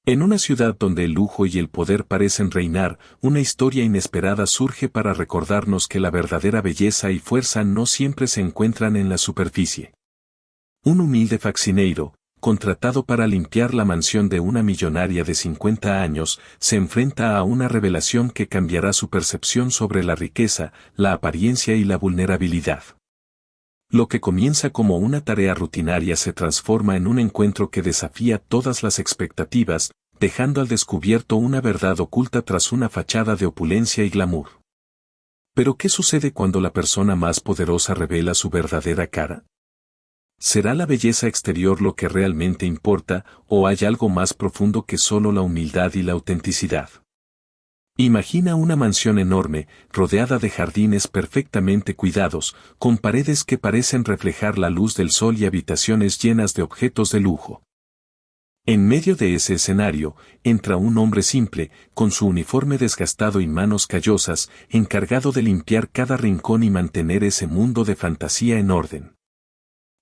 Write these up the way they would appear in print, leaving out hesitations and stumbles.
En una ciudad donde el lujo y el poder parecen reinar, una historia inesperada surge para recordarnos que la verdadera belleza y fuerza no siempre se encuentran en la superficie. Un humilde faxineiro, contratado para limpiar la mansión de una millonaria de 50 años, se enfrenta a una revelación que cambiará su percepción sobre la riqueza, la apariencia y la vulnerabilidad. Lo que comienza como una tarea rutinaria se transforma en un encuentro que desafía todas las expectativas, dejando al descubierto una verdad oculta tras una fachada de opulencia y glamour. Pero ¿qué sucede cuando la persona más poderosa revela su verdadera cara? ¿Será la belleza exterior lo que realmente importa, o hay algo más profundo que solo la humildad y la autenticidad? Imagina una mansión enorme, rodeada de jardines perfectamente cuidados, con paredes que parecen reflejar la luz del sol y habitaciones llenas de objetos de lujo. En medio de ese escenario, entra un hombre simple, con su uniforme desgastado y manos callosas, encargado de limpiar cada rincón y mantener ese mundo de fantasía en orden.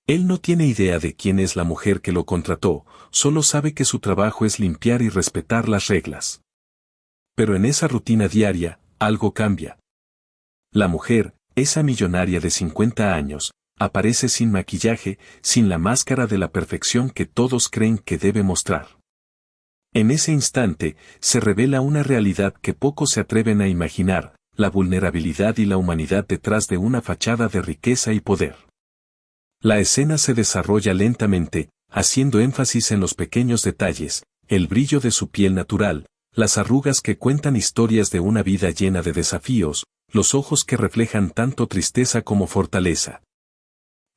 Él no tiene idea de quién es la mujer que lo contrató, solo sabe que su trabajo es limpiar y respetar las reglas. Pero en esa rutina diaria, algo cambia. La mujer, esa millonaria de 50 años, aparece sin maquillaje, sin la máscara de la perfección que todos creen que debe mostrar. En ese instante, se revela una realidad que pocos se atreven a imaginar, la vulnerabilidad y la humanidad detrás de una fachada de riqueza y poder. La escena se desarrolla lentamente, haciendo énfasis en los pequeños detalles, el brillo de su piel natural, las arrugas que cuentan historias de una vida llena de desafíos, los ojos que reflejan tanto tristeza como fortaleza.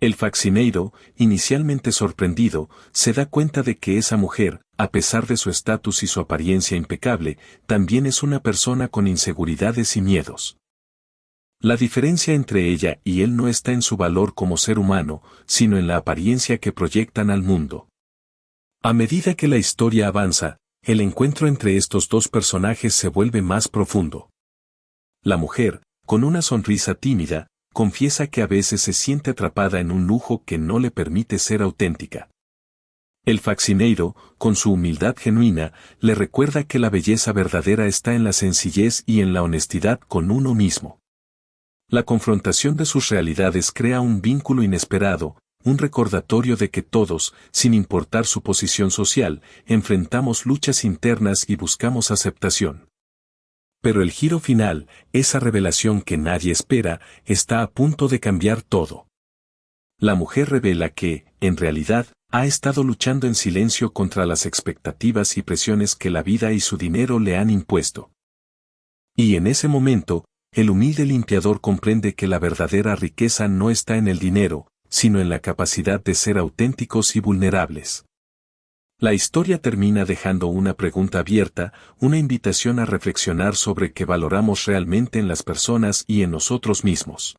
El faxineiro, inicialmente sorprendido, se da cuenta de que esa mujer, a pesar de su estatus y su apariencia impecable, también es una persona con inseguridades y miedos. La diferencia entre ella y él no está en su valor como ser humano, sino en la apariencia que proyectan al mundo. A medida que la historia avanza, el encuentro entre estos dos personajes se vuelve más profundo. La mujer, con una sonrisa tímida, confiesa que a veces se siente atrapada en un lujo que no le permite ser auténtica. El faxineiro, con su humildad genuina, le recuerda que la belleza verdadera está en la sencillez y en la honestidad con uno mismo. La confrontación de sus realidades crea un vínculo inesperado, un recordatorio de que todos, sin importar su posición social, enfrentamos luchas internas y buscamos aceptación. Pero el giro final, esa revelación que nadie espera, está a punto de cambiar todo. La mujer revela que, en realidad, ha estado luchando en silencio contra las expectativas y presiones que la vida y su dinero le han impuesto. Y en ese momento, el humilde limpiador comprende que la verdadera riqueza no está en el dinero, sino en la capacidad de ser auténticos y vulnerables. La historia termina dejando una pregunta abierta, una invitación a reflexionar sobre qué valoramos realmente en las personas y en nosotros mismos.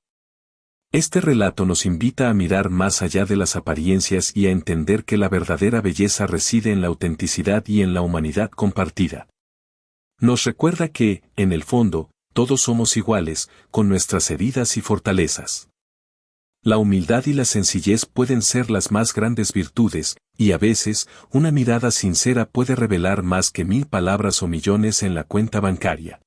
Este relato nos invita a mirar más allá de las apariencias y a entender que la verdadera belleza reside en la autenticidad y en la humanidad compartida. Nos recuerda que, en el fondo, todos somos iguales, con nuestras heridas y fortalezas. La humildad y la sencillez pueden ser las más grandes virtudes, y a veces, una mirada sincera puede revelar más que 1000 palabras o millones en la cuenta bancaria.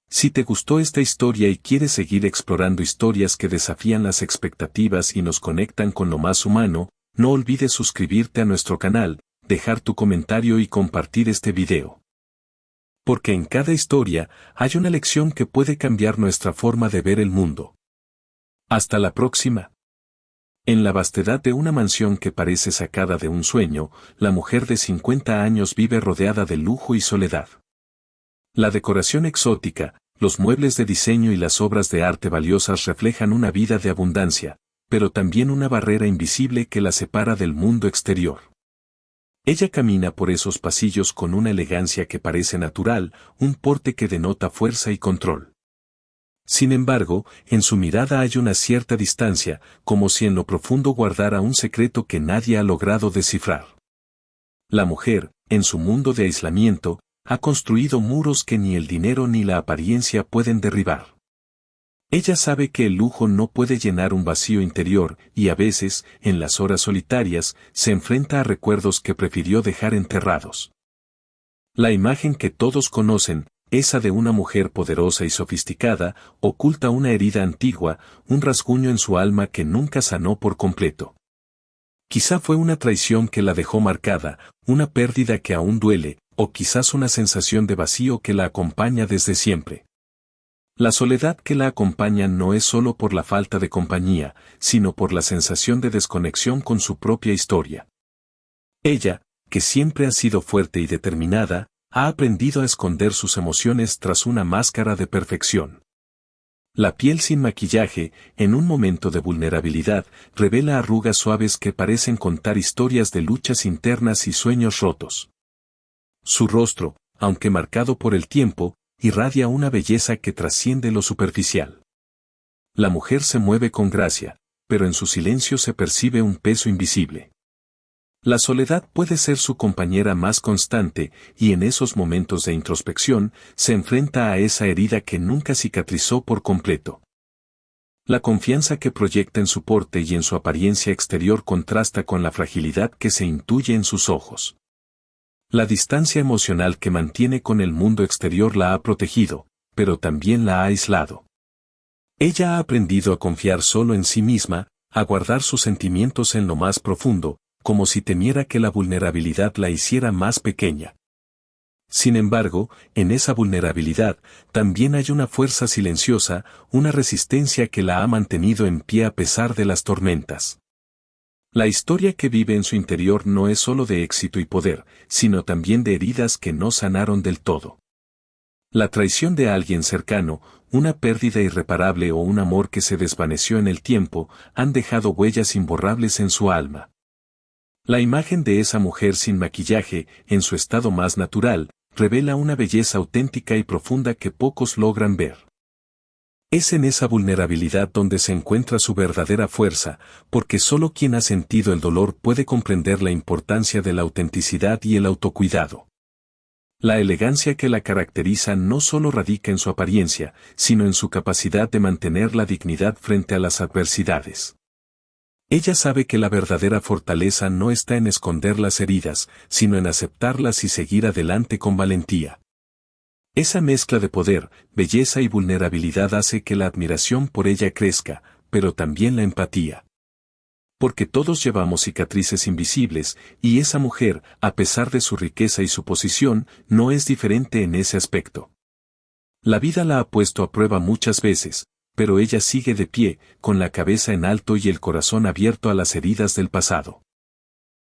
Si te gustó esta historia y quieres seguir explorando historias que desafían las expectativas y nos conectan con lo más humano, no olvides suscribirte a nuestro canal, dejar tu comentario y compartir este video. Porque en cada historia, hay una lección que puede cambiar nuestra forma de ver el mundo. Hasta la próxima. En la vastedad de una mansión que parece sacada de un sueño, la mujer de 50 años vive rodeada de lujo y soledad. La decoración exótica, los muebles de diseño y las obras de arte valiosas reflejan una vida de abundancia, pero también una barrera invisible que la separa del mundo exterior. Ella camina por esos pasillos con una elegancia que parece natural, un porte que denota fuerza y control. Sin embargo, en su mirada hay una cierta distancia, como si en lo profundo guardara un secreto que nadie ha logrado descifrar. La mujer, en su mundo de aislamiento, ha construido muros que ni el dinero ni la apariencia pueden derribar. Ella sabe que el lujo no puede llenar un vacío interior, y a veces, en las horas solitarias, se enfrenta a recuerdos que prefirió dejar enterrados. La imagen que todos conocen, esa de una mujer poderosa y sofisticada, oculta una herida antigua, un rasguño en su alma que nunca sanó por completo. Quizá fue una traición que la dejó marcada, una pérdida que aún duele, o quizás una sensación de vacío que la acompaña desde siempre. La soledad que la acompaña no es solo por la falta de compañía, sino por la sensación de desconexión con su propia historia. Ella, que siempre ha sido fuerte y determinada, ha aprendido a esconder sus emociones tras una máscara de perfección. La piel sin maquillaje, en un momento de vulnerabilidad, revela arrugas suaves que parecen contar historias de luchas internas y sueños rotos. Su rostro, aunque marcado por el tiempo, irradia una belleza que trasciende lo superficial. La mujer se mueve con gracia, pero en su silencio se percibe un peso invisible. La soledad puede ser su compañera más constante, y en esos momentos de introspección, se enfrenta a esa herida que nunca cicatrizó por completo. La confianza que proyecta en su porte y en su apariencia exterior contrasta con la fragilidad que se intuye en sus ojos. La distancia emocional que mantiene con el mundo exterior la ha protegido, pero también la ha aislado. Ella ha aprendido a confiar solo en sí misma, a guardar sus sentimientos en lo más profundo, como si temiera que la vulnerabilidad la hiciera más pequeña. Sin embargo, en esa vulnerabilidad, también hay una fuerza silenciosa, una resistencia que la ha mantenido en pie a pesar de las tormentas. La historia que vive en su interior no es solo de éxito y poder, sino también de heridas que no sanaron del todo. La traición de alguien cercano, una pérdida irreparable o un amor que se desvaneció en el tiempo, han dejado huellas imborrables en su alma. La imagen de esa mujer sin maquillaje, en su estado más natural, revela una belleza auténtica y profunda que pocos logran ver. Es en esa vulnerabilidad donde se encuentra su verdadera fuerza, porque solo quien ha sentido el dolor puede comprender la importancia de la autenticidad y el autocuidado. La elegancia que la caracteriza no solo radica en su apariencia, sino en su capacidad de mantener la dignidad frente a las adversidades. Ella sabe que la verdadera fortaleza no está en esconder las heridas, sino en aceptarlas y seguir adelante con valentía. Esa mezcla de poder, belleza y vulnerabilidad hace que la admiración por ella crezca, pero también la empatía. Porque todos llevamos cicatrices invisibles, y esa mujer, a pesar de su riqueza y su posición, no es diferente en ese aspecto. La vida la ha puesto a prueba muchas veces, pero ella sigue de pie, con la cabeza en alto y el corazón abierto a las heridas del pasado.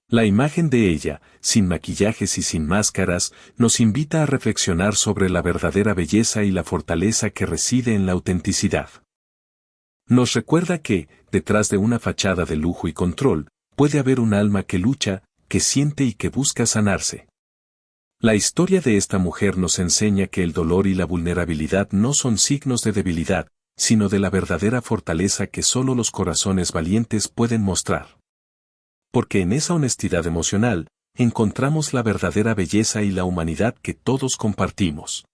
La imagen de ella, sin maquillajes y sin máscaras, nos invita a reflexionar sobre la verdadera belleza y la fortaleza que reside en la autenticidad. Nos recuerda que, detrás de una fachada de lujo y control, puede haber un alma que lucha, que siente y que busca sanarse. La historia de esta mujer nos enseña que el dolor y la vulnerabilidad no son signos de debilidad, sino de la verdadera fortaleza que solo los corazones valientes pueden mostrar. Porque en esa honestidad emocional, encontramos la verdadera belleza y la humanidad que todos compartimos.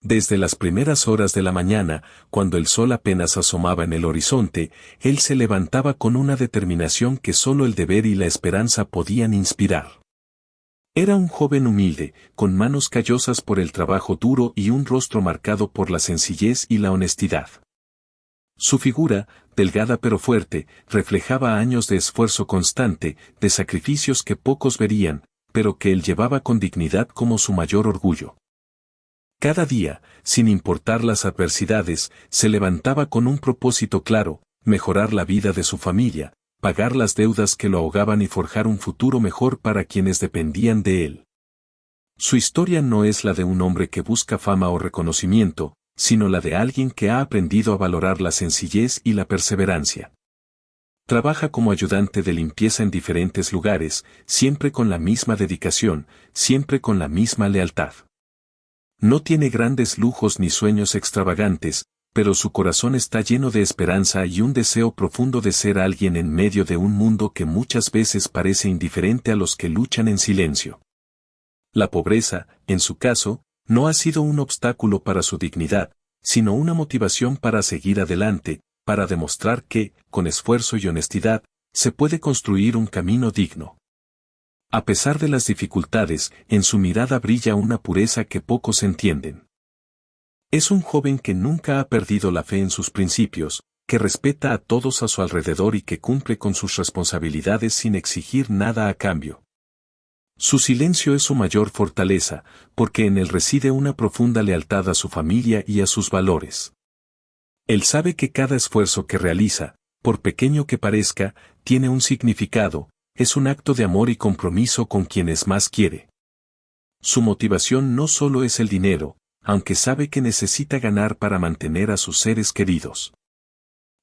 Desde las primeras horas de la mañana, cuando el sol apenas asomaba en el horizonte, él se levantaba con una determinación que solo el deber y la esperanza podían inspirar. Era un joven humilde, con manos callosas por el trabajo duro y un rostro marcado por la sencillez y la honestidad. Su figura, delgada pero fuerte, reflejaba años de esfuerzo constante, de sacrificios que pocos verían, pero que él llevaba con dignidad como su mayor orgullo. Cada día, sin importar las adversidades, se levantaba con un propósito claro: mejorar la vida de su familia, pagar las deudas que lo ahogaban y forjar un futuro mejor para quienes dependían de él. Su historia no es la de un hombre que busca fama o reconocimiento, sino la de alguien que ha aprendido a valorar la sencillez y la perseverancia. Trabaja como ayudante de limpieza en diferentes lugares, siempre con la misma dedicación, siempre con la misma lealtad. No tiene grandes lujos ni sueños extravagantes, pero su corazón está lleno de esperanza y un deseo profundo de ser alguien en medio de un mundo que muchas veces parece indiferente a los que luchan en silencio. La pobreza, en su caso, no ha sido un obstáculo para su dignidad, sino una motivación para seguir adelante, para demostrar que, con esfuerzo y honestidad, se puede construir un camino digno. A pesar de las dificultades, en su mirada brilla una pureza que pocos entienden. Es un joven que nunca ha perdido la fe en sus principios, que respeta a todos a su alrededor y que cumple con sus responsabilidades sin exigir nada a cambio. Su silencio es su mayor fortaleza, porque en él reside una profunda lealtad a su familia y a sus valores. Él sabe que cada esfuerzo que realiza, por pequeño que parezca, tiene un significado, es un acto de amor y compromiso con quienes más quiere. Su motivación no solo es el dinero, aunque sabe que necesita ganar para mantener a sus seres queridos.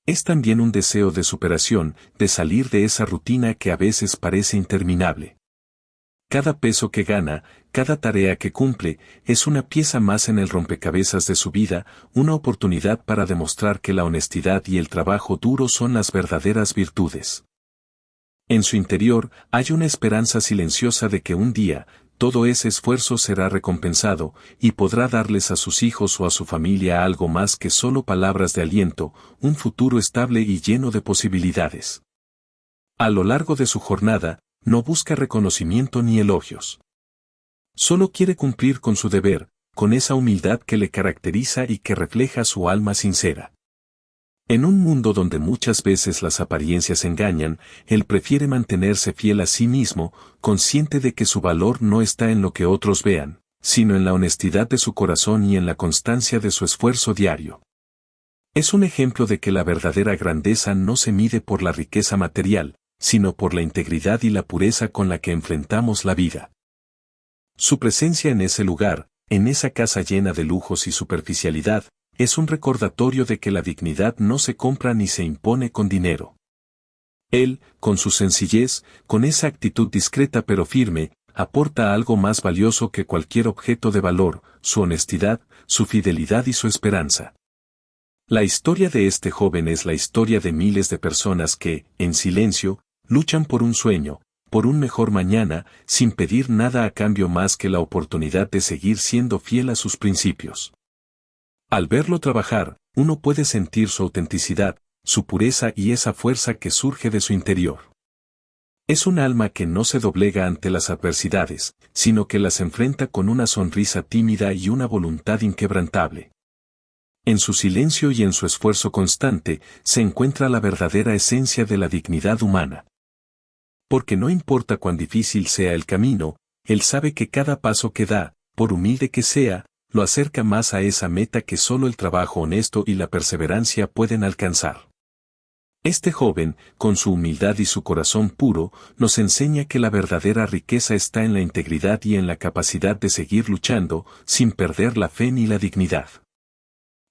Es también un deseo de superación, de salir de esa rutina que a veces parece interminable. Cada peso que gana, cada tarea que cumple, es una pieza más en el rompecabezas de su vida, una oportunidad para demostrar que la honestidad y el trabajo duro son las verdaderas virtudes. En su interior hay una esperanza silenciosa de que un día, todo ese esfuerzo será recompensado, y podrá darles a sus hijos o a su familia algo más que solo palabras de aliento, un futuro estable y lleno de posibilidades. A lo largo de su jornada, no busca reconocimiento ni elogios. Solo quiere cumplir con su deber, con esa humildad que le caracteriza y que refleja su alma sincera. En un mundo donde muchas veces las apariencias engañan, él prefiere mantenerse fiel a sí mismo, consciente de que su valor no está en lo que otros vean, sino en la honestidad de su corazón y en la constancia de su esfuerzo diario. Es un ejemplo de que la verdadera grandeza no se mide por la riqueza material, sino por la integridad y la pureza con la que enfrentamos la vida. Su presencia en ese lugar, en esa casa llena de lujos y superficialidad, es un recordatorio de que la dignidad no se compra ni se impone con dinero. Él, con su sencillez, con esa actitud discreta pero firme, aporta algo más valioso que cualquier objeto de valor, su honestidad, su fidelidad y su esperanza. La historia de este joven es la historia de miles de personas que, en silencio, luchan por un sueño, por un mejor mañana, sin pedir nada a cambio más que la oportunidad de seguir siendo fiel a sus principios. Al verlo trabajar, uno puede sentir su autenticidad, su pureza y esa fuerza que surge de su interior. Es un alma que no se doblega ante las adversidades, sino que las enfrenta con una sonrisa tímida y una voluntad inquebrantable. En su silencio y en su esfuerzo constante, se encuentra la verdadera esencia de la dignidad humana. Porque no importa cuán difícil sea el camino, él sabe que cada paso que da, por humilde que sea, lo acerca más a esa meta que solo el trabajo honesto y la perseverancia pueden alcanzar. Este joven, con su humildad y su corazón puro, nos enseña que la verdadera riqueza está en la integridad y en la capacidad de seguir luchando, sin perder la fe ni la dignidad.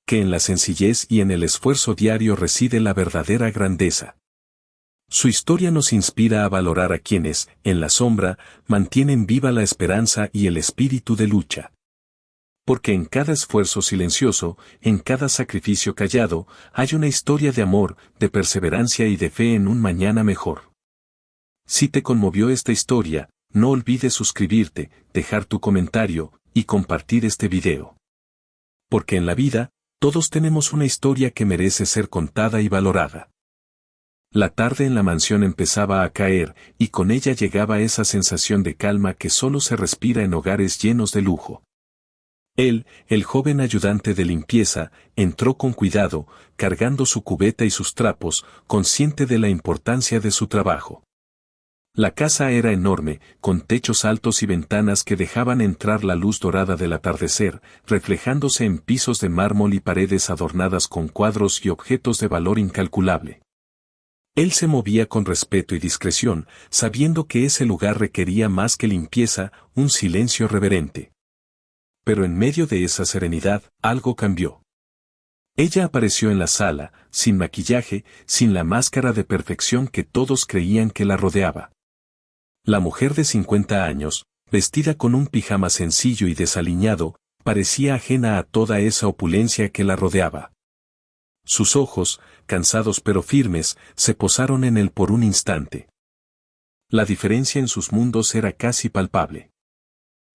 Que en la sencillez y en el esfuerzo diario reside la verdadera grandeza. Su historia nos inspira a valorar a quienes, en la sombra, mantienen viva la esperanza y el espíritu de lucha. Porque en cada esfuerzo silencioso, en cada sacrificio callado, hay una historia de amor, de perseverancia y de fe en un mañana mejor. Si te conmovió esta historia, no olvides suscribirte, dejar tu comentario y compartir este video. Porque en la vida, todos tenemos una historia que merece ser contada y valorada. La tarde en la mansión empezaba a caer, y con ella llegaba esa sensación de calma que solo se respira en hogares llenos de lujo. Él, el joven ayudante de limpieza, entró con cuidado, cargando su cubeta y sus trapos, consciente de la importancia de su trabajo. La casa era enorme, con techos altos y ventanas que dejaban entrar la luz dorada del atardecer, reflejándose en pisos de mármol y paredes adornadas con cuadros y objetos de valor incalculable. Él se movía con respeto y discreción, sabiendo que ese lugar requería más que limpieza, un silencio reverente. Pero en medio de esa serenidad, algo cambió. Ella apareció en la sala, sin maquillaje, sin la máscara de perfección que todos creían que la rodeaba. La mujer de 50 años, vestida con un pijama sencillo y desaliñado, parecía ajena a toda esa opulencia que la rodeaba. Sus ojos, cansados pero firmes, se posaron en él por un instante. La diferencia en sus mundos era casi palpable.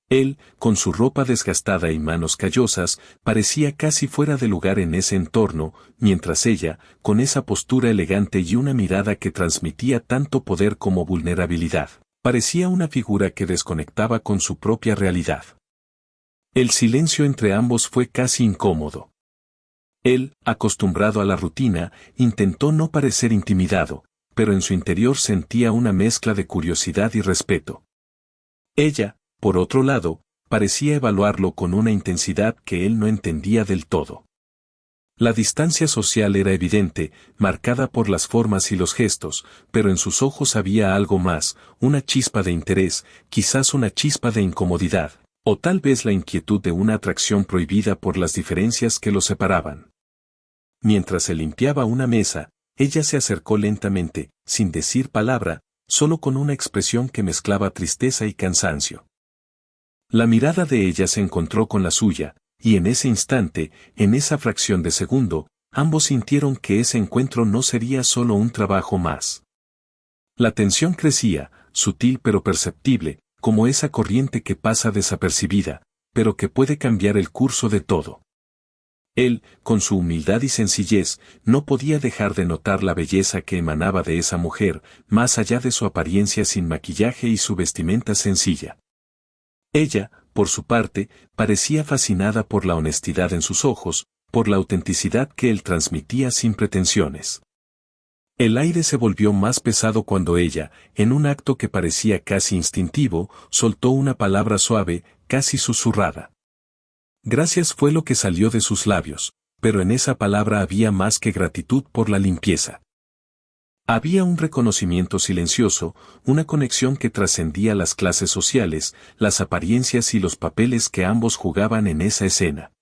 Él, con su ropa desgastada y manos callosas, parecía casi fuera de lugar en ese entorno, mientras ella, con esa postura elegante y una mirada que transmitía tanto poder como vulnerabilidad, Parecía una figura que desconectaba con su propia realidad. El silencio entre ambos fue casi incómodo. Él, acostumbrado a la rutina, intentó no parecer intimidado, pero en su interior sentía una mezcla de curiosidad y respeto. Ella, por otro lado, parecía evaluarlo con una intensidad que él no entendía del todo. La distancia social era evidente, marcada por las formas y los gestos, pero en sus ojos había algo más, una chispa de interés, quizás una chispa de incomodidad, o tal vez la inquietud de una atracción prohibida por las diferencias que los separaban. Mientras se limpiaba una mesa, ella se acercó lentamente, sin decir palabra, solo con una expresión que mezclaba tristeza y cansancio. La mirada de ella se encontró con la suya, y en ese instante, en esa fracción de segundo, ambos sintieron que ese encuentro no sería solo un trabajo más. La tensión crecía, sutil pero perceptible, como esa corriente que pasa desapercibida, pero que puede cambiar el curso de todo. Él, con su humildad y sencillez, no podía dejar de notar la belleza que emanaba de esa mujer, más allá de su apariencia sin maquillaje y su vestimenta sencilla. Ella, por su parte, parecía fascinada por la honestidad en sus ojos, por la autenticidad que él transmitía sin pretensiones. El aire se volvió más pesado cuando ella, en un acto que parecía casi instintivo, soltó una palabra suave, casi susurrada. Gracias fue lo que salió de sus labios, pero en esa palabra había más que gratitud por la limpieza. Había un reconocimiento silencioso, una conexión que trascendía las clases sociales, las apariencias y los papeles que ambos jugaban en esa escena.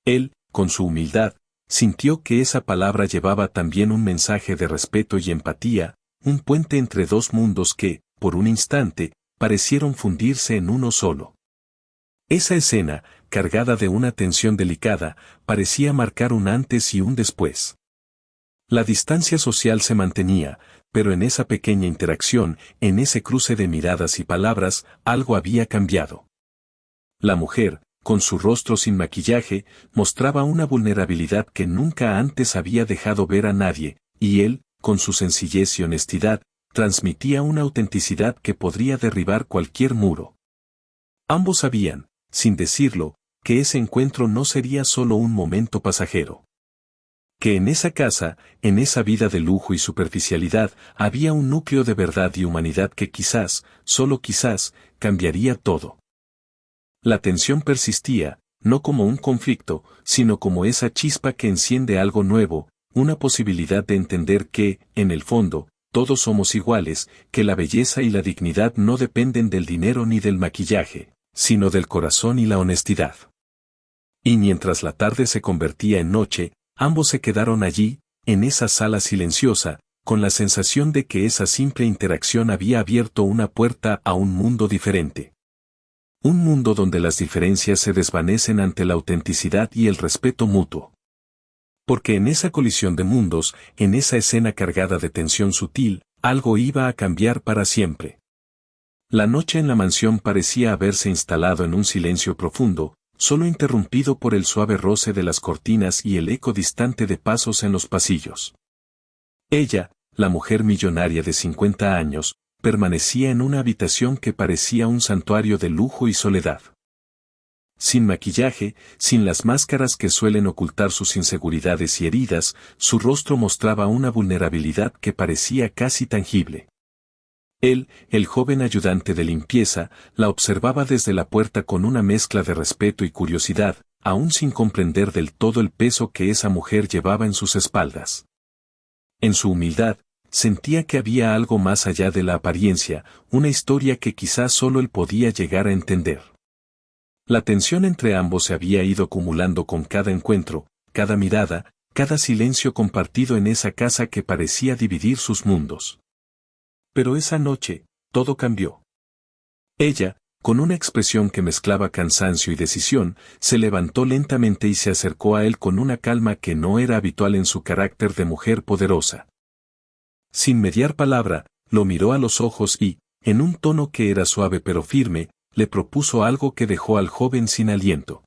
Él, con su humildad, sintió que esa palabra llevaba también un mensaje de respeto y empatía, un puente entre dos mundos que, por un instante, parecieron fundirse en uno solo. Esa escena, cargada de una tensión delicada, parecía marcar un antes y un después. La distancia social se mantenía, pero en esa pequeña interacción, en ese cruce de miradas y palabras, algo había cambiado. La mujer, con su rostro sin maquillaje, mostraba una vulnerabilidad que nunca antes había dejado ver a nadie, y él, con su sencillez y honestidad, transmitía una autenticidad que podría derribar cualquier muro. Ambos sabían, sin decirlo, que ese encuentro no sería solo un momento pasajero. Que en esa casa, en esa vida de lujo y superficialidad, había un núcleo de verdad y humanidad que quizás, solo quizás, cambiaría todo. La tensión persistía, no como un conflicto, sino como esa chispa que enciende algo nuevo, una posibilidad de entender que, en el fondo, todos somos iguales, que la belleza y la dignidad no dependen del dinero ni del maquillaje, sino del corazón y la honestidad. Y mientras la tarde se convertía en noche, ambos se quedaron allí, en esa sala silenciosa, con la sensación de que esa simple interacción había abierto una puerta a un mundo diferente. Un mundo donde las diferencias se desvanecen ante la autenticidad y el respeto mutuo. Porque en esa colisión de mundos, en esa escena cargada de tensión sutil, algo iba a cambiar para siempre. La noche en la mansión parecía haberse instalado en un silencio profundo, solo interrumpido por el suave roce de las cortinas y el eco distante de pasos en los pasillos. Ella, la mujer millonaria de 50 años, permanecía en una habitación que parecía un santuario de lujo y soledad. Sin maquillaje, sin las máscaras que suelen ocultar sus inseguridades y heridas, su rostro mostraba una vulnerabilidad que parecía casi tangible. Él, el joven ayudante de limpieza, la observaba desde la puerta con una mezcla de respeto y curiosidad, aún sin comprender del todo el peso que esa mujer llevaba en sus espaldas. En su humildad, sentía que había algo más allá de la apariencia, una historia que quizás solo él podía llegar a entender. La tensión entre ambos se había ido acumulando con cada encuentro, cada mirada, cada silencio compartido en esa casa que parecía dividir sus mundos. Pero esa noche, todo cambió. Ella, con una expresión que mezclaba cansancio y decisión, se levantó lentamente y se acercó a él con una calma que no era habitual en su carácter de mujer poderosa. Sin mediar palabra, lo miró a los ojos y, en un tono que era suave pero firme, le propuso algo que dejó al joven sin aliento.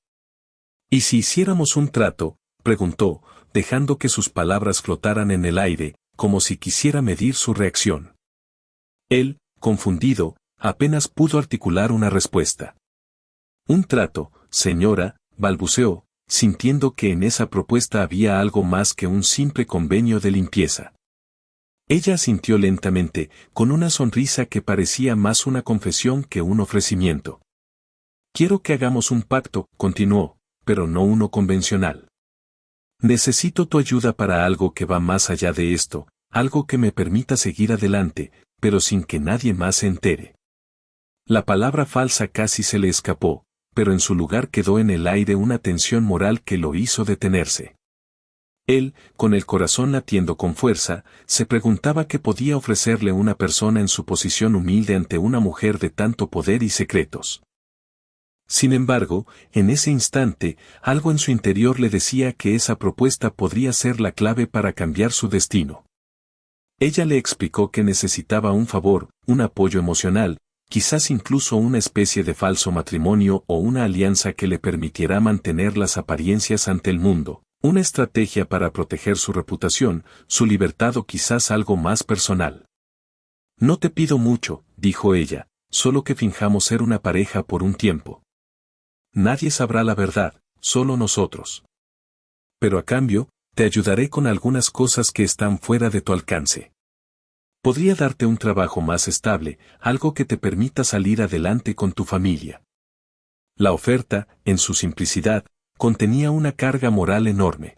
¿Y si hiciéramos un trato?, preguntó, dejando que sus palabras flotaran en el aire, como si quisiera medir su reacción. Él, confundido, apenas pudo articular una respuesta. Un trato, señora, balbuceó, sintiendo que en esa propuesta había algo más que un simple convenio de limpieza. Ella asintió lentamente, con una sonrisa que parecía más una confesión que un ofrecimiento. Quiero que hagamos un pacto, continuó, pero no uno convencional. Necesito tu ayuda para algo que va más allá de esto, algo que me permita seguir adelante, pero sin que nadie más se entere. La palabra falsa casi se le escapó, pero en su lugar quedó en el aire una tensión moral que lo hizo detenerse. Él, con el corazón latiendo con fuerza, se preguntaba qué podía ofrecerle una persona en su posición humilde ante una mujer de tanto poder y secretos. Sin embargo, en ese instante, algo en su interior le decía que esa propuesta podría ser la clave para cambiar su destino. Ella le explicó que necesitaba un favor, un apoyo emocional, quizás incluso una especie de falso matrimonio o una alianza que le permitiera mantener las apariencias ante el mundo, una estrategia para proteger su reputación, su libertad o quizás algo más personal. No te pido mucho, dijo ella, solo que finjamos ser una pareja por un tiempo. Nadie sabrá la verdad, solo nosotros. Pero a cambio, te ayudaré con algunas cosas que están fuera de tu alcance. Podría darte un trabajo más estable, algo que te permita salir adelante con tu familia. La oferta, en su simplicidad, contenía una carga moral enorme.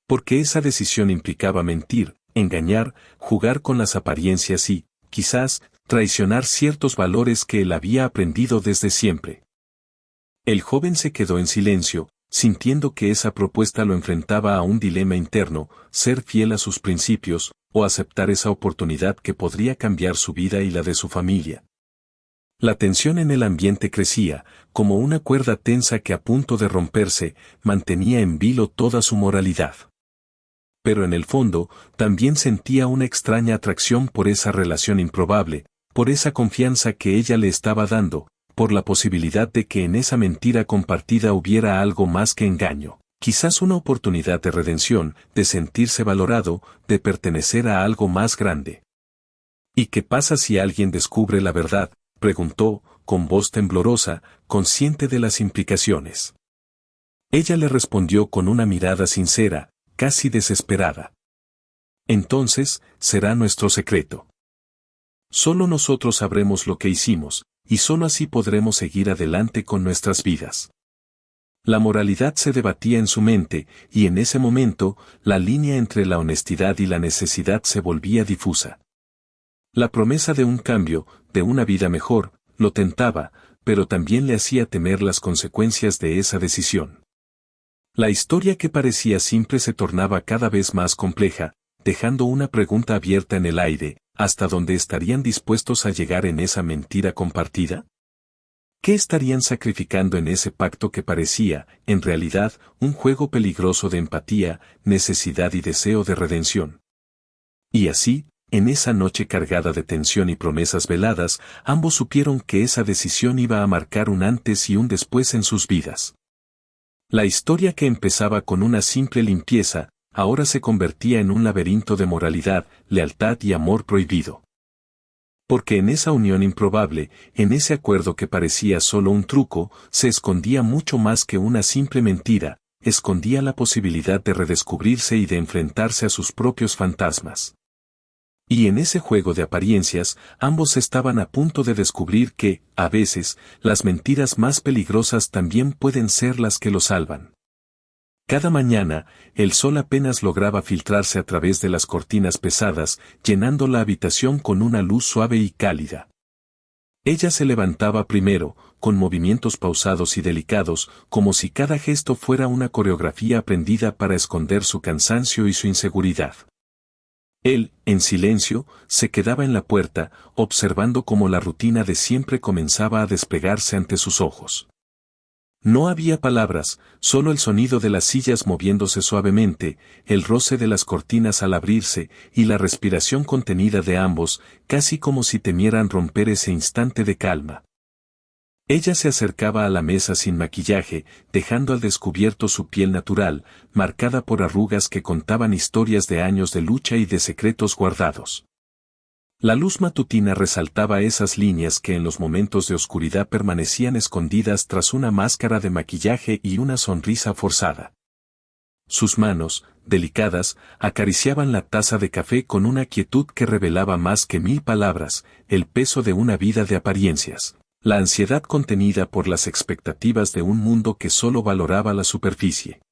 Porque esa decisión implicaba mentir, engañar, jugar con las apariencias y, quizás, traicionar ciertos valores que él había aprendido desde siempre. El joven se quedó en silencio, sintiendo que esa propuesta lo enfrentaba a un dilema interno, ser fiel a sus principios, o aceptar esa oportunidad que podría cambiar su vida y la de su familia. La tensión en el ambiente crecía, como una cuerda tensa que a punto de romperse, mantenía en vilo toda su moralidad. Pero en el fondo, también sentía una extraña atracción por esa relación improbable, por esa confianza que ella le estaba dando, por la posibilidad de que en esa mentira compartida hubiera algo más que engaño, quizás una oportunidad de redención, de sentirse valorado, de pertenecer a algo más grande. ¿Y qué pasa si alguien descubre la verdad?, preguntó, con voz temblorosa, consciente de las implicaciones. Ella le respondió con una mirada sincera, casi desesperada. Entonces, será nuestro secreto. Solo nosotros sabremos lo que hicimos, y solo así podremos seguir adelante con nuestras vidas. La moralidad se debatía en su mente, y en ese momento, la línea entre la honestidad y la necesidad se volvía difusa. La promesa de un cambio, de una vida mejor, lo tentaba, pero también le hacía temer las consecuencias de esa decisión. La historia que parecía simple se tornaba cada vez más compleja, dejando una pregunta abierta en el aire: ¿hasta dónde estarían dispuestos a llegar en esa mentira compartida? ¿Qué estarían sacrificando en ese pacto que parecía, en realidad, un juego peligroso de empatía, necesidad y deseo de redención? Y así, en esa noche cargada de tensión y promesas veladas, ambos supieron que esa decisión iba a marcar un antes y un después en sus vidas. La historia que empezaba con una simple limpieza, ahora se convertía en un laberinto de moralidad, lealtad y amor prohibido. Porque en esa unión improbable, en ese acuerdo que parecía solo un truco, se escondía mucho más que una simple mentira, escondía la posibilidad de redescubrirse y de enfrentarse a sus propios fantasmas. Y en ese juego de apariencias, ambos estaban a punto de descubrir que, a veces, las mentiras más peligrosas también pueden ser las que lo salvan. Cada mañana, el sol apenas lograba filtrarse a través de las cortinas pesadas, llenando la habitación con una luz suave y cálida. Ella se levantaba primero, con movimientos pausados y delicados, como si cada gesto fuera una coreografía aprendida para esconder su cansancio y su inseguridad. Él, en silencio, se quedaba en la puerta, observando cómo la rutina de siempre comenzaba a desplegarse ante sus ojos. No había palabras, solo el sonido de las sillas moviéndose suavemente, el roce de las cortinas al abrirse, y la respiración contenida de ambos, casi como si temieran romper ese instante de calma. Ella se acercaba a la mesa sin maquillaje, dejando al descubierto su piel natural, marcada por arrugas que contaban historias de años de lucha y de secretos guardados. La luz matutina resaltaba esas líneas que en los momentos de oscuridad permanecían escondidas tras una máscara de maquillaje y una sonrisa forzada. Sus manos, delicadas, acariciaban la taza de café con una quietud que revelaba más que 1000 palabras, el peso de una vida de apariencias, la ansiedad contenida por las expectativas de un mundo que solo valoraba la superficie.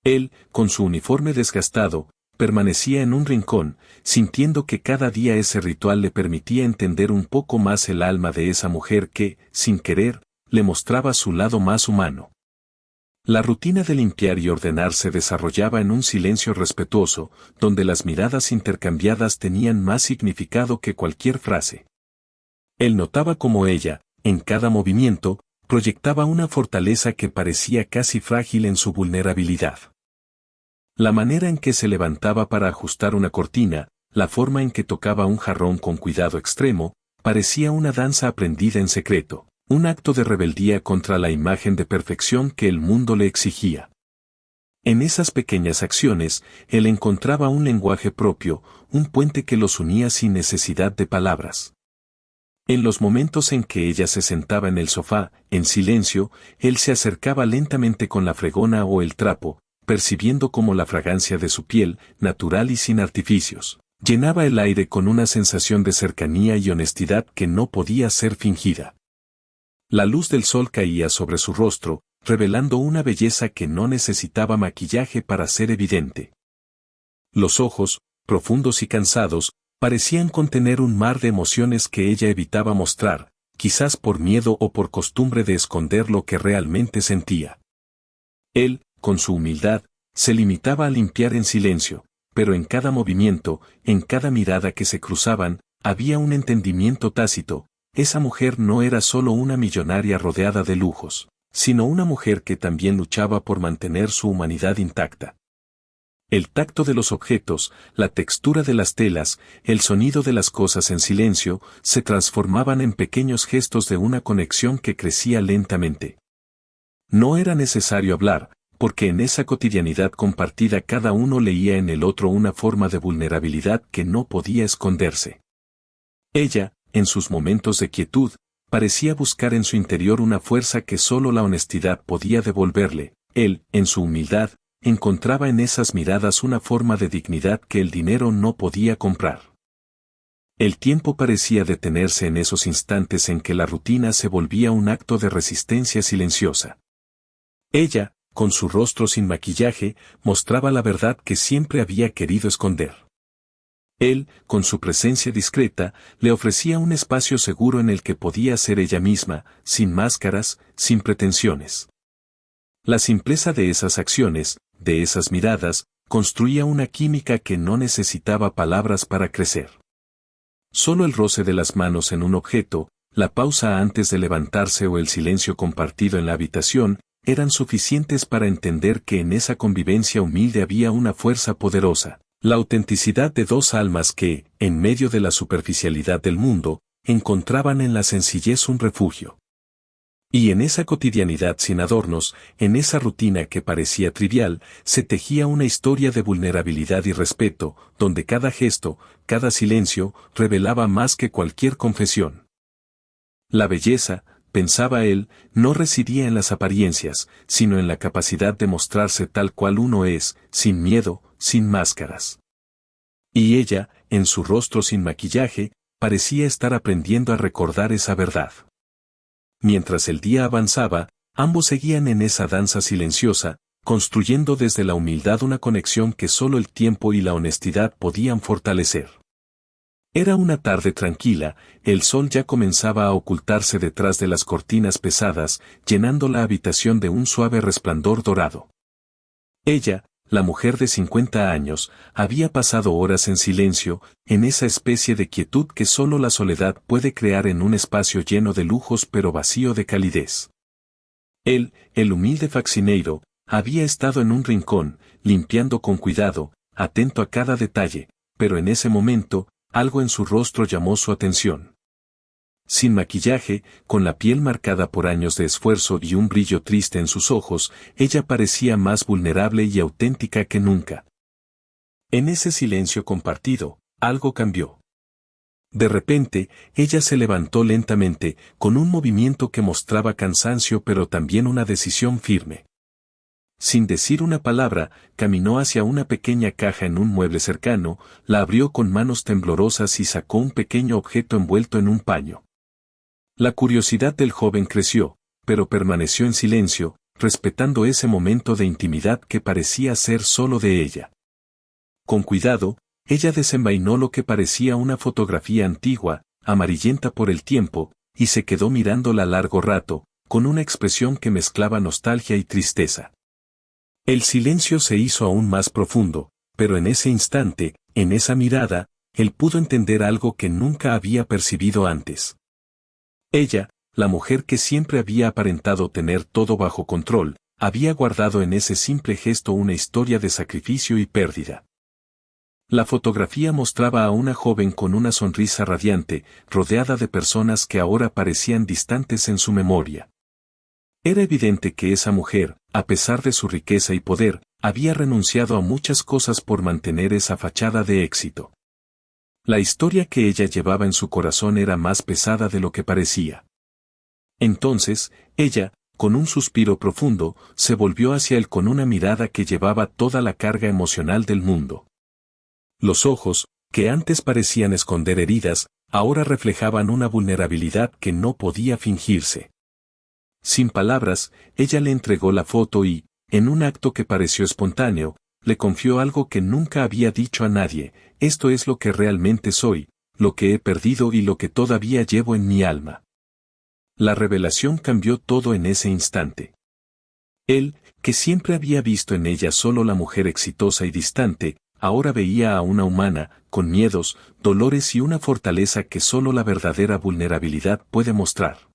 Él, con su uniforme desgastado, permanecía en un rincón, sintiendo que cada día ese ritual le permitía entender un poco más el alma de esa mujer que, sin querer, le mostraba su lado más humano. La rutina de limpiar y ordenar se desarrollaba en un silencio respetuoso, donde las miradas intercambiadas tenían más significado que cualquier frase. Él notaba cómo ella, en cada movimiento, proyectaba una fortaleza que parecía casi frágil en su vulnerabilidad. La manera en que se levantaba para ajustar una cortina, la forma en que tocaba un jarrón con cuidado extremo, parecía una danza aprendida en secreto, un acto de rebeldía contra la imagen de perfección que el mundo le exigía. En esas pequeñas acciones, él encontraba un lenguaje propio, un puente que los unía sin necesidad de palabras. En los momentos en que ella se sentaba en el sofá, en silencio, él se acercaba lentamente con la fregona o el trapo, percibiendo cómo la fragancia de su piel, natural y sin artificios, llenaba el aire con una sensación de cercanía y honestidad que no podía ser fingida. La luz del sol caía sobre su rostro, revelando una belleza que no necesitaba maquillaje para ser evidente. Los ojos, profundos y cansados, parecían contener un mar de emociones que ella evitaba mostrar, quizás por miedo o por costumbre de esconder lo que realmente sentía. Él, con su humildad, se limitaba a limpiar en silencio, pero en cada movimiento, en cada mirada que se cruzaban, había un entendimiento tácito. Esa mujer no era solo una millonaria rodeada de lujos, sino una mujer que también luchaba por mantener su humanidad intacta. El tacto de los objetos, la textura de las telas, el sonido de las cosas en silencio, se transformaban en pequeños gestos de una conexión que crecía lentamente. No era necesario hablar, porque en esa cotidianidad compartida cada uno leía en el otro una forma de vulnerabilidad que no podía esconderse. Ella, en sus momentos de quietud, parecía buscar en su interior una fuerza que solo la honestidad podía devolverle. Él, en su humildad, encontraba en esas miradas una forma de dignidad que el dinero no podía comprar. El tiempo parecía detenerse en esos instantes en que la rutina se volvía un acto de resistencia silenciosa. Ella, con su rostro sin maquillaje, mostraba la verdad que siempre había querido esconder. Él, con su presencia discreta, le ofrecía un espacio seguro en el que podía ser ella misma, sin máscaras, sin pretensiones. La simpleza de esas acciones, de esas miradas, construía una química que no necesitaba palabras para crecer. Solo el roce de las manos en un objeto, la pausa antes de levantarse o el silencio compartido en la habitación, eran suficientes para entender que en esa convivencia humilde había una fuerza poderosa, la autenticidad de dos almas que, en medio de la superficialidad del mundo, encontraban en la sencillez un refugio. Y en esa cotidianidad sin adornos, en esa rutina que parecía trivial, se tejía una historia de vulnerabilidad y respeto, donde cada gesto, cada silencio, revelaba más que cualquier confesión. La belleza, pensaba él, no residía en las apariencias, sino en la capacidad de mostrarse tal cual uno es, sin miedo, sin máscaras. Y ella, en su rostro sin maquillaje, parecía estar aprendiendo a recordar esa verdad. Mientras el día avanzaba, ambos seguían en esa danza silenciosa, construyendo desde la humildad una conexión que solo el tiempo y la honestidad podían fortalecer. Era una tarde tranquila, el sol ya comenzaba a ocultarse detrás de las cortinas pesadas, llenando la habitación de un suave resplandor dorado. Ella, la mujer de 50 años, había pasado horas en silencio, en esa especie de quietud que solo la soledad puede crear en un espacio lleno de lujos pero vacío de calidez. Él, el humilde faxineiro, había estado en un rincón, limpiando con cuidado, atento a cada detalle, pero en ese momento, algo en su rostro llamó su atención. Sin maquillaje, con la piel marcada por años de esfuerzo y un brillo triste en sus ojos, ella parecía más vulnerable y auténtica que nunca. En ese silencio compartido, algo cambió. De repente, ella se levantó lentamente, con un movimiento que mostraba cansancio pero también una decisión firme. Sin decir una palabra, caminó hacia una pequeña caja en un mueble cercano, la abrió con manos temblorosas y sacó un pequeño objeto envuelto en un paño. La curiosidad del joven creció, pero permaneció en silencio, respetando ese momento de intimidad que parecía ser solo de ella. Con cuidado, ella desenvainó lo que parecía una fotografía antigua, amarillenta por el tiempo, y se quedó mirándola largo rato, con una expresión que mezclaba nostalgia y tristeza. El silencio se hizo aún más profundo, pero en ese instante, en esa mirada, él pudo entender algo que nunca había percibido antes. Ella, la mujer que siempre había aparentado tener todo bajo control, había guardado en ese simple gesto una historia de sacrificio y pérdida. La fotografía mostraba a una joven con una sonrisa radiante, rodeada de personas que ahora parecían distantes en su memoria. Era evidente que esa mujer, a pesar de su riqueza y poder, había renunciado a muchas cosas por mantener esa fachada de éxito. La historia que ella llevaba en su corazón era más pesada de lo que parecía. Entonces, ella, con un suspiro profundo, se volvió hacia él con una mirada que llevaba toda la carga emocional del mundo. Los ojos, que antes parecían esconder heridas, ahora reflejaban una vulnerabilidad que no podía fingirse. Sin palabras, ella le entregó la foto y, en un acto que pareció espontáneo, le confió algo que nunca había dicho a nadie: esto es lo que realmente soy, lo que he perdido y lo que todavía llevo en mi alma. La revelación cambió todo en ese instante. Él, que siempre había visto en ella solo la mujer exitosa y distante, ahora veía a una humana, con miedos, dolores y una fortaleza que solo la verdadera vulnerabilidad puede mostrar.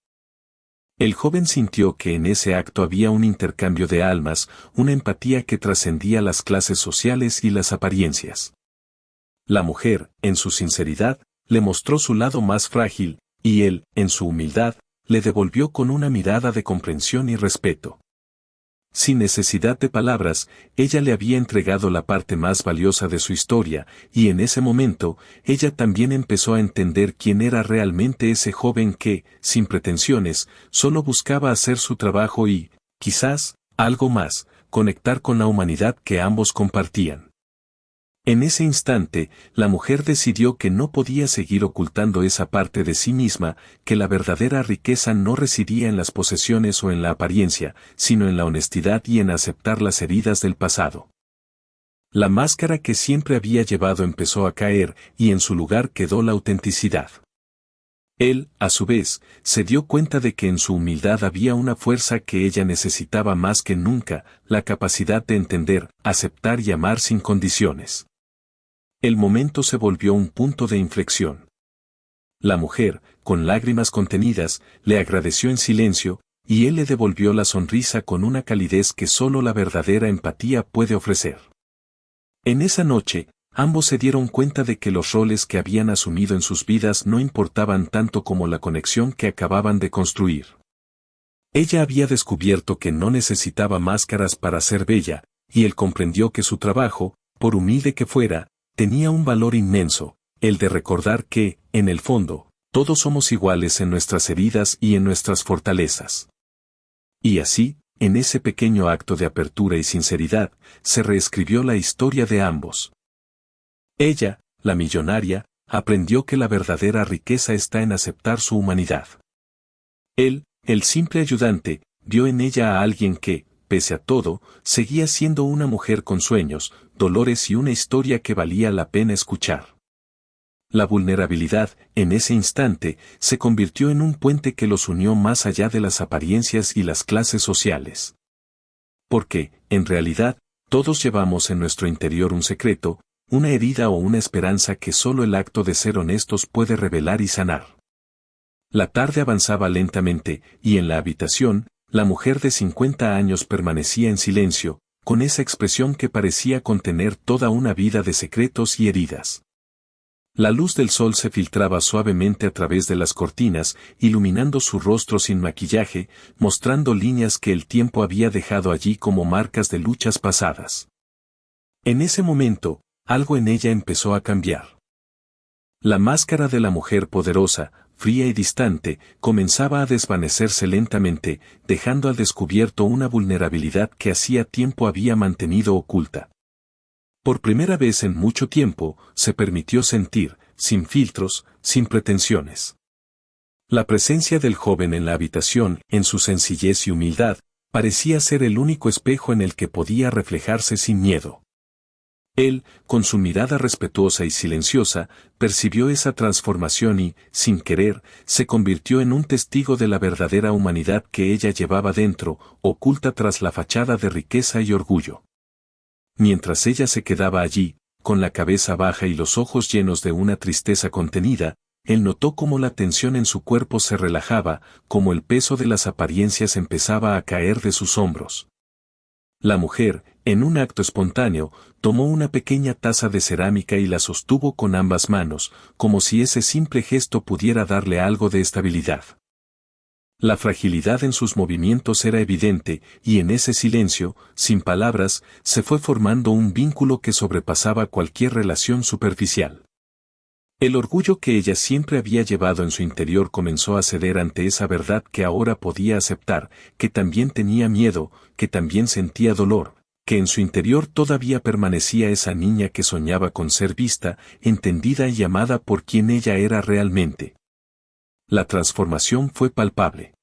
El joven sintió que en ese acto había un intercambio de almas, una empatía que trascendía las clases sociales y las apariencias. La mujer, en su sinceridad, le mostró su lado más frágil, y él, en su humildad, le devolvió con una mirada de comprensión y respeto. Sin necesidad de palabras, ella le había entregado la parte más valiosa de su historia, y en ese momento, ella también empezó a entender quién era realmente ese joven que, sin pretensiones, solo buscaba hacer su trabajo y, quizás, algo más, conectar con la humanidad que ambos compartían. En ese instante, la mujer decidió que no podía seguir ocultando esa parte de sí misma, que la verdadera riqueza no residía en las posesiones o en la apariencia, sino en la honestidad y en aceptar las heridas del pasado. La máscara que siempre había llevado empezó a caer, y en su lugar quedó la autenticidad. Él, a su vez, se dio cuenta de que en su humildad había una fuerza que ella necesitaba más que nunca: la capacidad de entender, aceptar y amar sin condiciones. El momento se volvió un punto de inflexión. La mujer, con lágrimas contenidas, le agradeció en silencio, y él le devolvió la sonrisa con una calidez que solo la verdadera empatía puede ofrecer. En esa noche, ambos se dieron cuenta de que los roles que habían asumido en sus vidas no importaban tanto como la conexión que acababan de construir. Ella había descubierto que no necesitaba máscaras para ser bella, y él comprendió que su trabajo, por humilde que fuera, tenía un valor inmenso: el de recordar que, en el fondo, todos somos iguales en nuestras heridas y en nuestras fortalezas. Y así, en ese pequeño acto de apertura y sinceridad, se reescribió la historia de ambos. Ella, la millonaria, aprendió que la verdadera riqueza está en aceptar su humanidad. Él, el simple ayudante, vio en ella a alguien que, pese a todo, seguía siendo una mujer con sueños, dolores y una historia que valía la pena escuchar. La vulnerabilidad, en ese instante, se convirtió en un puente que los unió más allá de las apariencias y las clases sociales. Porque, en realidad, todos llevamos en nuestro interior un secreto, una herida o una esperanza que solo el acto de ser honestos puede revelar y sanar. La tarde avanzaba lentamente, y en la habitación, la mujer de 50 años permanecía en silencio, con esa expresión que parecía contener toda una vida de secretos y heridas. La luz del sol se filtraba suavemente a través de las cortinas, iluminando su rostro sin maquillaje, mostrando líneas que el tiempo había dejado allí como marcas de luchas pasadas. En ese momento, algo en ella empezó a cambiar. La máscara de la mujer poderosa, fría y distante, comenzaba a desvanecerse lentamente, dejando al descubierto una vulnerabilidad que hacía tiempo había mantenido oculta. Por primera vez en mucho tiempo, se permitió sentir, sin filtros, sin pretensiones. La presencia del joven en la habitación, en su sencillez y humildad, parecía ser el único espejo en el que podía reflejarse sin miedo. Él, con su mirada respetuosa y silenciosa, percibió esa transformación y, sin querer, se convirtió en un testigo de la verdadera humanidad que ella llevaba dentro, oculta tras la fachada de riqueza y orgullo. Mientras ella se quedaba allí, con la cabeza baja y los ojos llenos de una tristeza contenida, él notó cómo la tensión en su cuerpo se relajaba, cómo el peso de las apariencias empezaba a caer de sus hombros. La mujer, en un acto espontáneo, tomó una pequeña taza de cerámica y la sostuvo con ambas manos, como si ese simple gesto pudiera darle algo de estabilidad. La fragilidad en sus movimientos era evidente, y en ese silencio, sin palabras, se fue formando un vínculo que sobrepasaba cualquier relación superficial. El orgullo que ella siempre había llevado en su interior comenzó a ceder ante esa verdad que ahora podía aceptar, que también tenía miedo, que también sentía dolor, que en su interior todavía permanecía esa niña que soñaba con ser vista, entendida y amada por quien ella era realmente. La transformación fue palpable.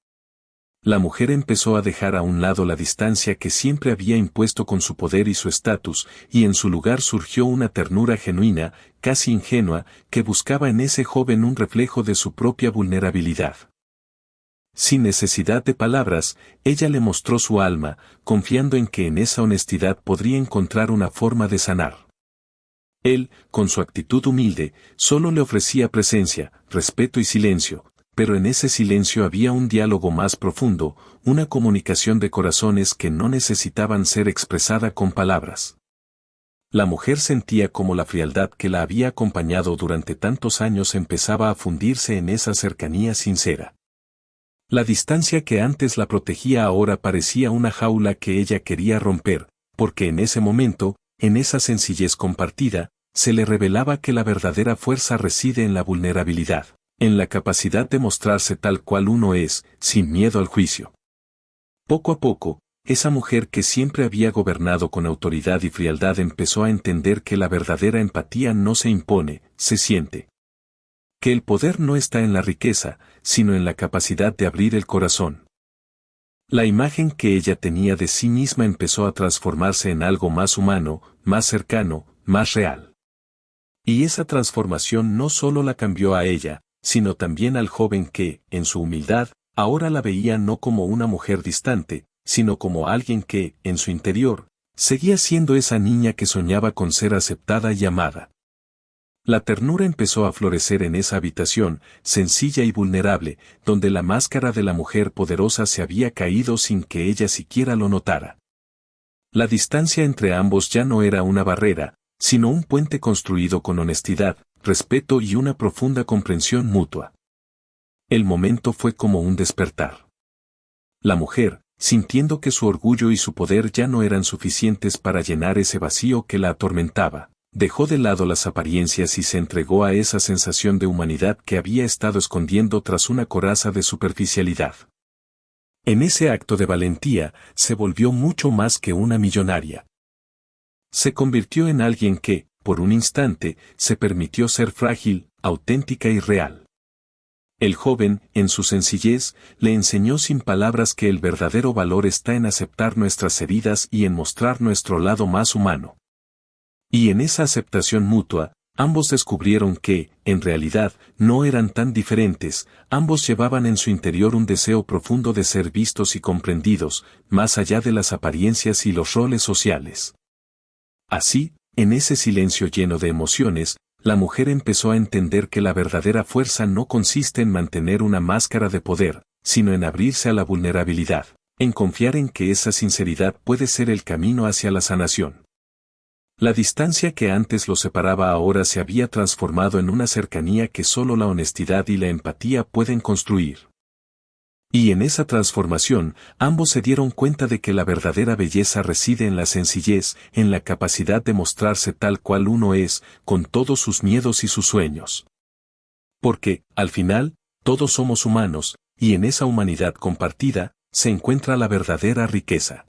La mujer empezó a dejar a un lado la distancia que siempre había impuesto con su poder y su estatus, y en su lugar surgió una ternura genuina, casi ingenua, que buscaba en ese joven un reflejo de su propia vulnerabilidad. Sin necesidad de palabras, ella le mostró su alma, confiando en que en esa honestidad podría encontrar una forma de sanar. Él, con su actitud humilde, solo le ofrecía presencia, respeto y silencio, pero en ese silencio había un diálogo más profundo, una comunicación de corazones que no necesitaban ser expresada con palabras. La mujer sentía como la frialdad que la había acompañado durante tantos años empezaba a fundirse en esa cercanía sincera. La distancia que antes la protegía ahora parecía una jaula que ella quería romper, porque en ese momento, en esa sencillez compartida, se le revelaba que la verdadera fuerza reside en la vulnerabilidad, en la capacidad de mostrarse tal cual uno es, sin miedo al juicio. Poco a poco, esa mujer que siempre había gobernado con autoridad y frialdad empezó a entender que la verdadera empatía no se impone, se siente. Que el poder no está en la riqueza, sino en la capacidad de abrir el corazón. La imagen que ella tenía de sí misma empezó a transformarse en algo más humano, más cercano, más real. Y esa transformación no solo la cambió a ella, sino también al joven que, en su humildad, ahora la veía no como una mujer distante, sino como alguien que, en su interior, seguía siendo esa niña que soñaba con ser aceptada y amada. La ternura empezó a florecer en esa habitación, sencilla y vulnerable, donde la máscara de la mujer poderosa se había caído sin que ella siquiera lo notara. La distancia entre ambos ya no era una barrera, sino un puente construido con honestidad, respeto y una profunda comprensión mutua. El momento fue como un despertar. La mujer, sintiendo que su orgullo y su poder ya no eran suficientes para llenar ese vacío que la atormentaba, dejó de lado las apariencias y se entregó a esa sensación de humanidad que había estado escondiendo tras una coraza de superficialidad. En ese acto de valentía, se volvió mucho más que una millonaria. Se convirtió en alguien que, por un instante, se permitió ser frágil, auténtica y real. El joven, en su sencillez, le enseñó sin palabras que el verdadero valor está en aceptar nuestras heridas y en mostrar nuestro lado más humano. Y en esa aceptación mutua, ambos descubrieron que, en realidad, no eran tan diferentes, ambos llevaban en su interior un deseo profundo de ser vistos y comprendidos, más allá de las apariencias y los roles sociales. Así, en ese silencio lleno de emociones, la mujer empezó a entender que la verdadera fuerza no consiste en mantener una máscara de poder, sino en abrirse a la vulnerabilidad, en confiar en que esa sinceridad puede ser el camino hacia la sanación. La distancia que antes los separaba ahora se había transformado en una cercanía que solo la honestidad y la empatía pueden construir. Y en esa transformación, ambos se dieron cuenta de que la verdadera belleza reside en la sencillez, en la capacidad de mostrarse tal cual uno es, con todos sus miedos y sus sueños. Porque, al final, todos somos humanos, y en esa humanidad compartida, se encuentra la verdadera riqueza.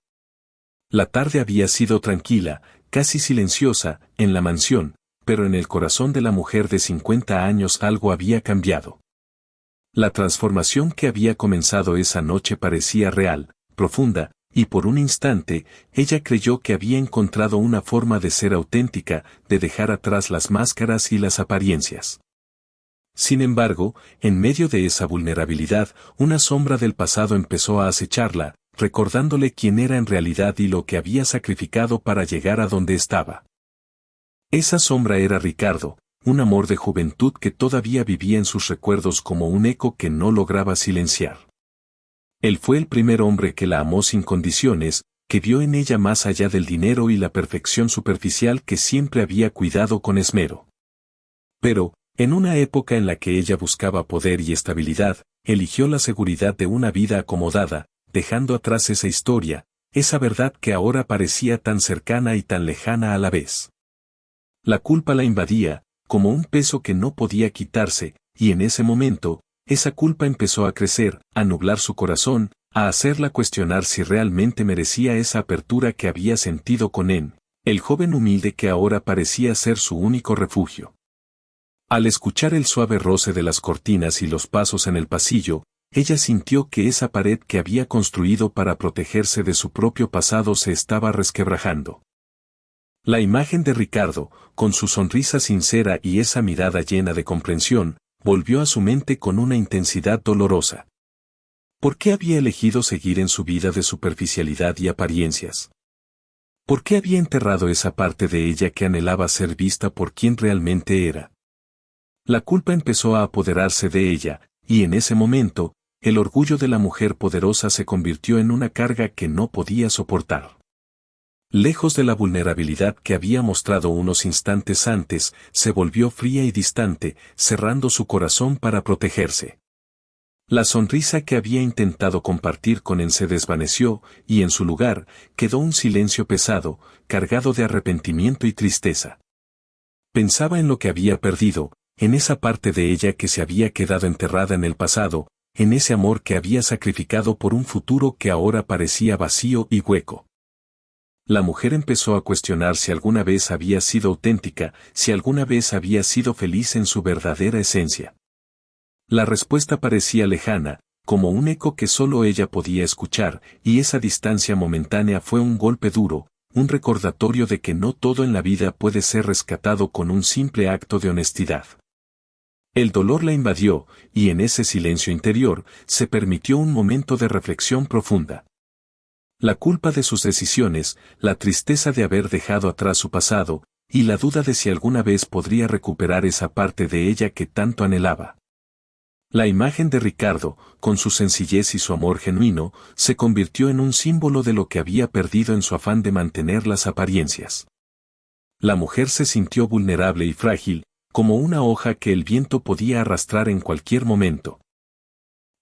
La tarde había sido tranquila, casi silenciosa, en la mansión, pero en el corazón de la mujer de 50 años algo había cambiado. La transformación que había comenzado esa noche parecía real, profunda, y por un instante, ella creyó que había encontrado una forma de ser auténtica, de dejar atrás las máscaras y las apariencias. Sin embargo, en medio de esa vulnerabilidad, una sombra del pasado empezó a acecharla, recordándole quién era en realidad y lo que había sacrificado para llegar a donde estaba. Esa sombra era Ricardo, un amor de juventud que todavía vivía en sus recuerdos como un eco que no lograba silenciar. Él fue el primer hombre que la amó sin condiciones, que vio en ella más allá del dinero y la perfección superficial que siempre había cuidado con esmero. Pero, en una época en la que ella buscaba poder y estabilidad, eligió la seguridad de una vida acomodada, dejando atrás esa historia, esa verdad que ahora parecía tan cercana y tan lejana a la vez. La culpa la invadía, como un peso que no podía quitarse, y en ese momento, esa culpa empezó a crecer, a nublar su corazón, a hacerla cuestionar si realmente merecía esa apertura que había sentido con él, el joven humilde que ahora parecía ser su único refugio. Al escuchar el suave roce de las cortinas y los pasos en el pasillo, ella sintió que esa pared que había construido para protegerse de su propio pasado se estaba resquebrajando. La imagen de Ricardo, con su sonrisa sincera y esa mirada llena de comprensión, volvió a su mente con una intensidad dolorosa. ¿Por qué había elegido seguir en su vida de superficialidad y apariencias? ¿Por qué había enterrado esa parte de ella que anhelaba ser vista por quien realmente era? La culpa empezó a apoderarse de ella, y en ese momento, el orgullo de la mujer poderosa se convirtió en una carga que no podía soportar. Lejos de la vulnerabilidad que había mostrado unos instantes antes, se volvió fría y distante, cerrando su corazón para protegerse. La sonrisa que había intentado compartir con él se desvaneció, y en su lugar, quedó un silencio pesado, cargado de arrepentimiento y tristeza. Pensaba en lo que había perdido, en esa parte de ella que se había quedado enterrada en el pasado, en ese amor que había sacrificado por un futuro que ahora parecía vacío y hueco. La mujer empezó a cuestionar si alguna vez había sido auténtica, si alguna vez había sido feliz en su verdadera esencia. La respuesta parecía lejana, como un eco que solo ella podía escuchar, y esa distancia momentánea fue un golpe duro, un recordatorio de que no todo en la vida puede ser rescatado con un simple acto de honestidad. El dolor la invadió, y en ese silencio interior, se permitió un momento de reflexión profunda. La culpa de sus decisiones, la tristeza de haber dejado atrás su pasado, y la duda de si alguna vez podría recuperar esa parte de ella que tanto anhelaba. La imagen de Ricardo, con su sencillez y su amor genuino, se convirtió en un símbolo de lo que había perdido en su afán de mantener las apariencias. La mujer se sintió vulnerable y frágil, como una hoja que el viento podía arrastrar en cualquier momento.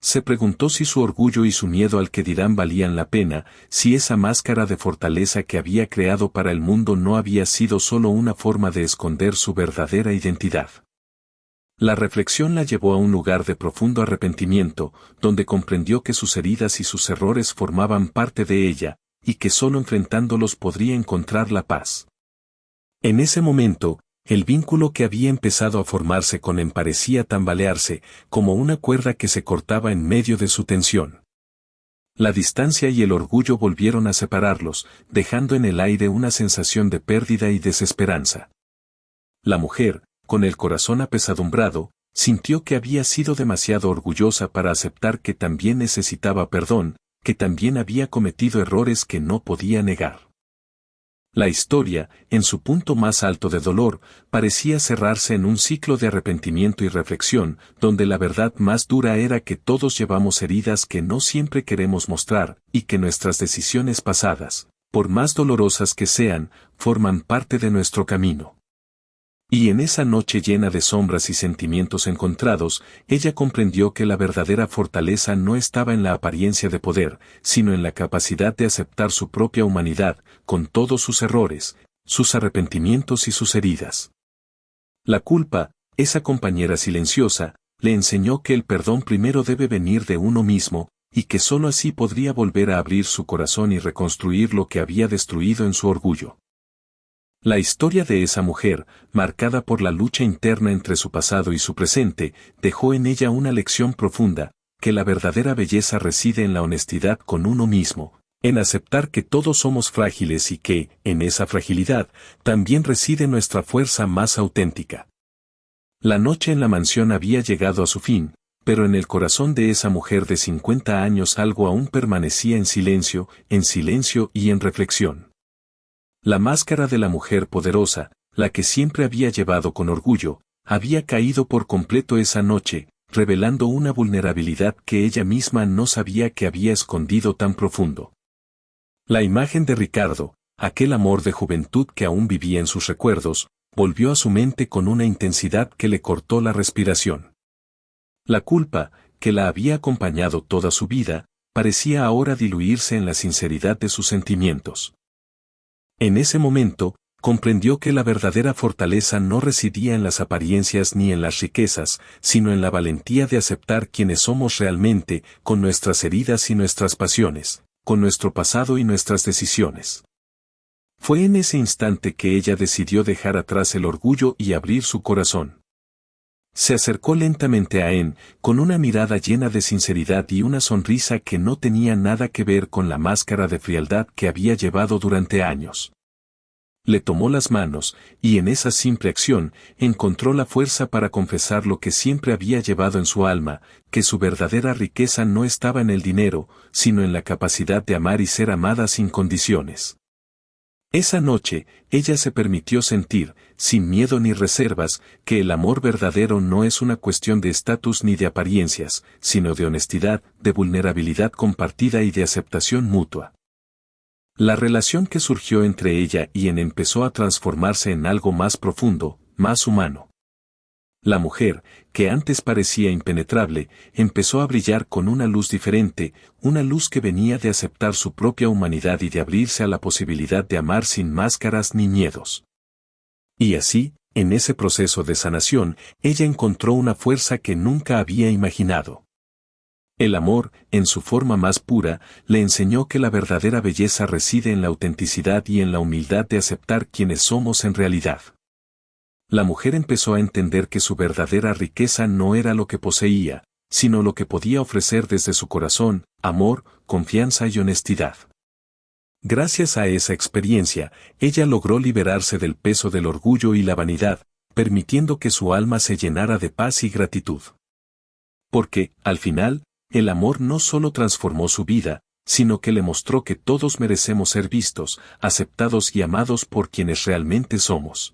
Se preguntó si su orgullo y su miedo al que dirán valían la pena, si esa máscara de fortaleza que había creado para el mundo no había sido solo una forma de esconder su verdadera identidad. La reflexión la llevó a un lugar de profundo arrepentimiento, donde comprendió que sus heridas y sus errores formaban parte de ella, y que solo enfrentándolos podría encontrar la paz. En ese momento, el vínculo que había empezado a formarse con él parecía tambalearse, como una cuerda que se cortaba en medio de su tensión. La distancia y el orgullo volvieron a separarlos, dejando en el aire una sensación de pérdida y desesperanza. La mujer, con el corazón apesadumbrado, sintió que había sido demasiado orgullosa para aceptar que también necesitaba perdón, que también había cometido errores que no podía negar. La historia, en su punto más alto de dolor, parecía cerrarse en un ciclo de arrepentimiento y reflexión, donde la verdad más dura era que todos llevamos heridas que no siempre queremos mostrar, y que nuestras decisiones pasadas, por más dolorosas que sean, forman parte de nuestro camino. Y en esa noche llena de sombras y sentimientos encontrados, ella comprendió que la verdadera fortaleza no estaba en la apariencia de poder, sino en la capacidad de aceptar su propia humanidad, con todos sus errores, sus arrepentimientos y sus heridas. La culpa, esa compañera silenciosa, le enseñó que el perdón primero debe venir de uno mismo, y que sólo así podría volver a abrir su corazón y reconstruir lo que había destruido en su orgullo. La historia de esa mujer, marcada por la lucha interna entre su pasado y su presente, dejó en ella una lección profunda, que la verdadera belleza reside en la honestidad con uno mismo, en aceptar que todos somos frágiles y que, en esa fragilidad, también reside nuestra fuerza más auténtica. La noche en la mansión había llegado a su fin, pero en el corazón de esa mujer de 50 años algo aún permanecía en silencio y en reflexión. La máscara de la mujer poderosa, la que siempre había llevado con orgullo, había caído por completo esa noche, revelando una vulnerabilidad que ella misma no sabía que había escondido tan profundo. La imagen de Ricardo, aquel amor de juventud que aún vivía en sus recuerdos, volvió a su mente con una intensidad que le cortó la respiración. La culpa, que la había acompañado toda su vida, parecía ahora diluirse en la sinceridad de sus sentimientos. En ese momento, comprendió que la verdadera fortaleza no residía en las apariencias ni en las riquezas, sino en la valentía de aceptar quienes somos realmente, con nuestras heridas y nuestras pasiones, con nuestro pasado y nuestras decisiones. Fue en ese instante que ella decidió dejar atrás el orgullo y abrir su corazón. Se acercó lentamente a él, con una mirada llena de sinceridad y una sonrisa que no tenía nada que ver con la máscara de frialdad que había llevado durante años. Le tomó las manos, y en esa simple acción, encontró la fuerza para confesar lo que siempre había llevado en su alma, que su verdadera riqueza no estaba en el dinero, sino en la capacidad de amar y ser amada sin condiciones. Esa noche, ella se permitió sentir, sin miedo ni reservas, que el amor verdadero no es una cuestión de estatus ni de apariencias, sino de honestidad, de vulnerabilidad compartida y de aceptación mutua. La relación que surgió entre ella y él empezó a transformarse en algo más profundo, más humano. La mujer, que antes parecía impenetrable, empezó a brillar con una luz diferente, una luz que venía de aceptar su propia humanidad y de abrirse a la posibilidad de amar sin máscaras ni miedos. Y así, en ese proceso de sanación, ella encontró una fuerza que nunca había imaginado. El amor, en su forma más pura, le enseñó que la verdadera belleza reside en la autenticidad y en la humildad de aceptar quienes somos en realidad. La mujer empezó a entender que su verdadera riqueza no era lo que poseía, sino lo que podía ofrecer desde su corazón, amor, confianza y honestidad. Gracias a esa experiencia, ella logró liberarse del peso del orgullo y la vanidad, permitiendo que su alma se llenara de paz y gratitud. Porque, al final, el amor no solo transformó su vida, sino que le mostró que todos merecemos ser vistos, aceptados y amados por quienes realmente somos.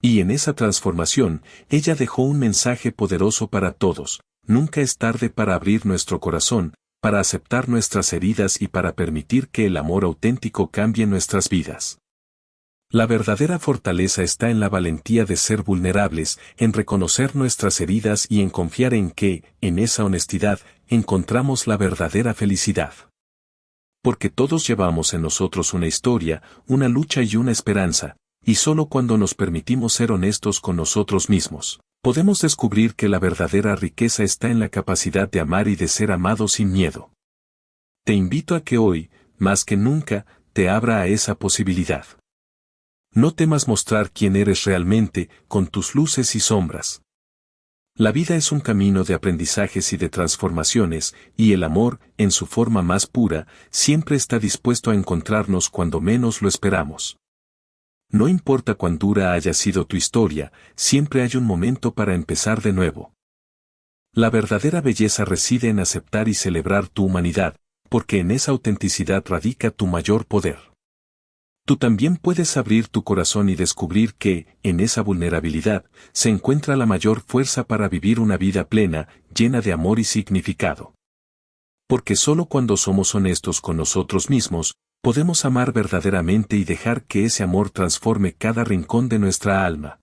Y en esa transformación, ella dejó un mensaje poderoso para todos: nunca es tarde para abrir nuestro corazón, para aceptar nuestras heridas y para permitir que el amor auténtico cambie nuestras vidas. La verdadera fortaleza está en la valentía de ser vulnerables, en reconocer nuestras heridas y en confiar en que, en esa honestidad, encontramos la verdadera felicidad. Porque todos llevamos en nosotros una historia, una lucha y una esperanza, y solo cuando nos permitimos ser honestos con nosotros mismos, podemos descubrir que la verdadera riqueza está en la capacidad de amar y de ser amado sin miedo. Te invito a que hoy, más que nunca, te abra a esa posibilidad. No temas mostrar quién eres realmente, con tus luces y sombras. La vida es un camino de aprendizajes y de transformaciones, y el amor, en su forma más pura, siempre está dispuesto a encontrarnos cuando menos lo esperamos. No importa cuán dura haya sido tu historia, siempre hay un momento para empezar de nuevo. La verdadera belleza reside en aceptar y celebrar tu humanidad, porque en esa autenticidad radica tu mayor poder. Tú también puedes abrir tu corazón y descubrir que, en esa vulnerabilidad, se encuentra la mayor fuerza para vivir una vida plena, llena de amor y significado. Porque solo cuando somos honestos con nosotros mismos, podemos amar verdaderamente y dejar que ese amor transforme cada rincón de nuestra alma.